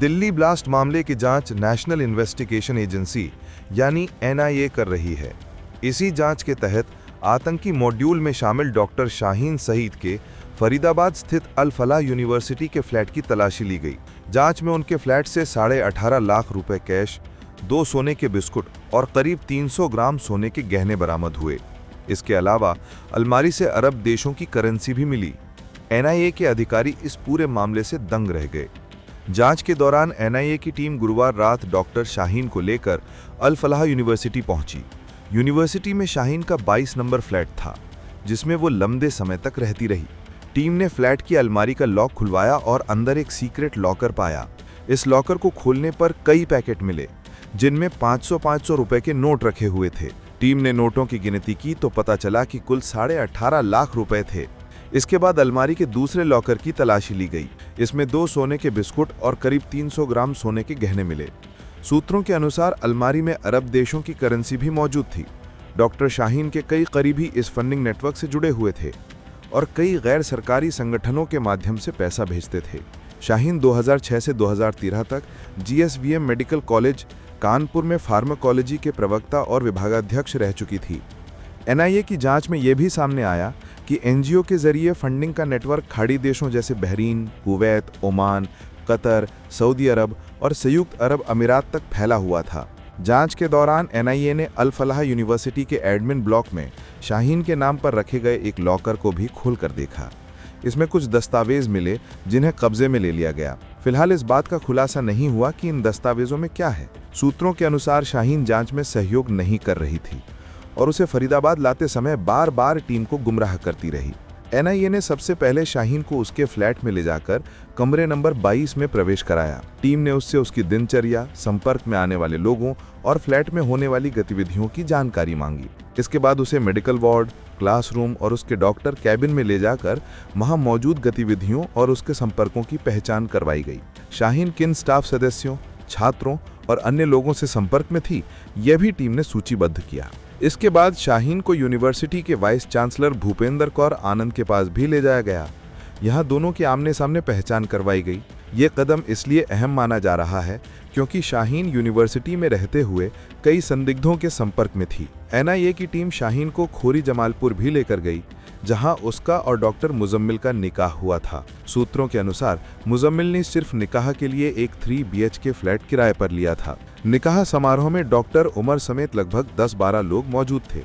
Delhi blast मामले की जांच नेशनल इन्वेस्टिगेशन एजेंसी यानी एनआईए कर रही है। इसी जांच के तहत आतंकी मॉड्यूल में शामिल डॉक्टर शाहीन सईद के फरीदाबाद स्थित अल फलाह यूनिवर्सिटी के फ्लैट की तलाशी ली गई। जांच में उनके फ्लैट से 18.5 लाख रुपए कैश, 2 सोने के बिस्कुट और करीब 300 ग्राम सोने के गहने बरामद हुए। इसके अलावा अलमारी से अरब देशों की करेंसी भी मिली। एनआईए के अधिकारी इस पूरे मामले से दंग रह गए। जांच के दौरान एनआईए की टीम गुरुवार रात डॉक्टर शाहीन को लेकर अल फलाह यूनिवर्सिटी पहुंची। यूनिवर्सिटी में शाहीन का 22 नंबर फ्लैट था, जिसमें वो लंबे समय तक रहती रही। टीम ने फ्लैट की अलमारी का लॉक खुलवाया और अंदर एक सीक्रेट लॉकर पाया। इस लॉकर को खोलने पर कई पैकेट मिले, जिनमें 500-500 रुपए के नोट रखे हुए थे। टीम ने नोटों की गिनती की तो पता चला कि कुल 18.5 लाख रुपए थे। इसके बाद अलमारी के दूसरे लॉकर की तलाशी ली गई। इसमें 2 सोने के बिस्कुट और करीब 300 ग्राम सोने के गहने मिले। सूत्रों के अनुसार अलमारी में अरब देशों की करेंसी भी मौजूद थी। डॉक्टर शाहीन के कई करीबी इस फंडिंग नेटवर्क से जुड़े हुए थे और कई गैर सरकारी संगठनों के माध्यम से पैसा भेजते थे। शाहीन 2006 से 2013 तक जीएसवीएम मेडिकल कॉलेज कानपुर में फार्माकोलॉजी के प्रवक्ता और विभागाध्यक्ष रह चुकी थी। एनआईए की जांच में यह भी सामने आया कि एनजीओ के जरिए फंडिंग का नेटवर्क खाड़ी देशों जैसे Bahrain, Kuwait, Oman, Qatar, Saudi अरब और संयुक्त अरब अमीरात तक फैला हुआ था। जांच के दौरान एनआईए ने अल फलाह यूनिवर्सिटी के एडमिन ब्लॉक में शाहीन के नाम पर रखे गए एक लॉकर को भी खोलकर देखा। इसमें कुछ दस्तावेज मिले जिन्हें कब्जे में ले लिया गया। फिलहाल इस बात का खुलासा नहीं हुआ कि इन दस्तावेजों में क्या है। सूत्रों के अनुसार शाहीन जांच में सहयोग नहीं कर रही थी और उसे फरीदाबाद लाते समय बार बार टीम को गुमराह करती रही। एनआईए ने सबसे पहले शाहीन को उसके फ्लैट में ले जाकर कमरे नंबर 22 में प्रवेश कराया। टीम ने उससे उसकी दिनचर्या, संपर्क में आने वाले लोगों और फ्लैट में होने वाली गतिविधियों की जानकारी मांगी। इसके बाद उसे मेडिकल वार्ड, क्लासरूम और उसके डॉक्टर कैबिन में ले जाकर वहां मौजूद गतिविधियों और उसके संपर्कों की पहचान करवाई गई। शाहीन किन स्टाफ सदस्यों, छात्रों और अन्य लोगों से संपर्क में थी, यह भी टीम ने सूचीबद्ध किया। इसके बाद शाहीन को यूनिवर्सिटी के वाइस चांसलर भूपेंद्र कौर आनंद के पास भी ले जाया गया। यहाँ दोनों की आमने सामने पहचान करवाई गई। ये कदम इसलिए अहम माना जा रहा है क्योंकि शाहीन यूनिवर्सिटी में रहते हुए कई संदिग्धों के संपर्क में थी। एनआईए की टीम शाहीन को खोरी जमालपुर भी लेकर गई, जहां उसका और डॉक्टर मुजम्मिल का निकाह हुआ था। सूत्रों के अनुसार मुजम्मिल ने सिर्फ निकाह के लिए एक 3 BHK फ्लैट किराए पर लिया था। निकाह समारोह में डॉक्टर उमर समेत लगभग 10-12 लोग मौजूद थे।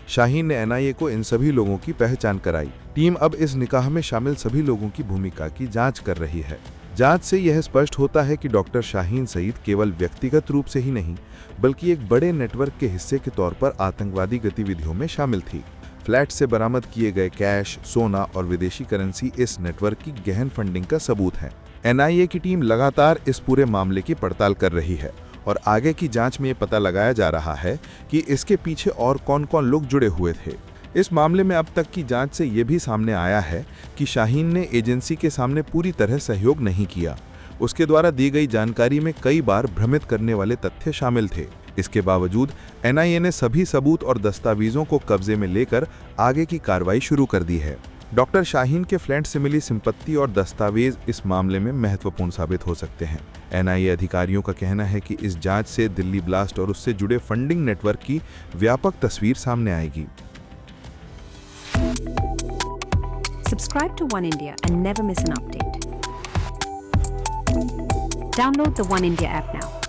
शाहीन ने एनआईए को इन सभी लोगों की पहचान कराई। टीम अब इस निकाह में शामिल सभी लोगों की भूमिका की जांच कर रही है। जांच से यह स्पष्ट होता है कि डॉक्टर शाहीन सईद केवल व्यक्तिगत रूप से ही नहीं, बल्कि एक बड़े नेटवर्क के हिस्से के तौर पर आतंकवादी गतिविधियों में शामिल थी। फ्लैट से बरामद किए गए कैश, सोना और विदेशी करेंसी इस नेटवर्क की गहन फंडिंग का सबूत है। एनआईए की टीम लगातार इस पूरे मामले की पड़ताल कर रही है और आगे की जांच में ये पता लगाया जा रहा है कि इसके पीछे और कौन-कौन लोग जुड़े हुए थे। इस मामले में अब तक की जांच से ये भी सामने आया है कि शाहीन ने एजेंसी के सामने पूरी तरह सहयोग नहीं किया। उसके द्वारा दी गई जानकारी में कई बार भ्रमित करने वाले तथ्य शामिल थे। इसके बावजूद एनआईए ने सभी सबूत और दस्तावेजों को कब्जे में लेकर आगे की कार्रवाई शुरू कर दी है। डॉक्टर शाहीन के फ्लैट से मिली संपत्ति और दस्तावेज इस मामले में महत्वपूर्ण साबित हो सकते हैं। एनआईए अधिकारियों का कहना है कि इस जांच से दिल्ली ब्लास्ट और उससे जुड़े फंडिंग नेटवर्क की व्यापक तस्वीर सामने आएगी। Subscribe to One India and never miss an update. Download the One India app now.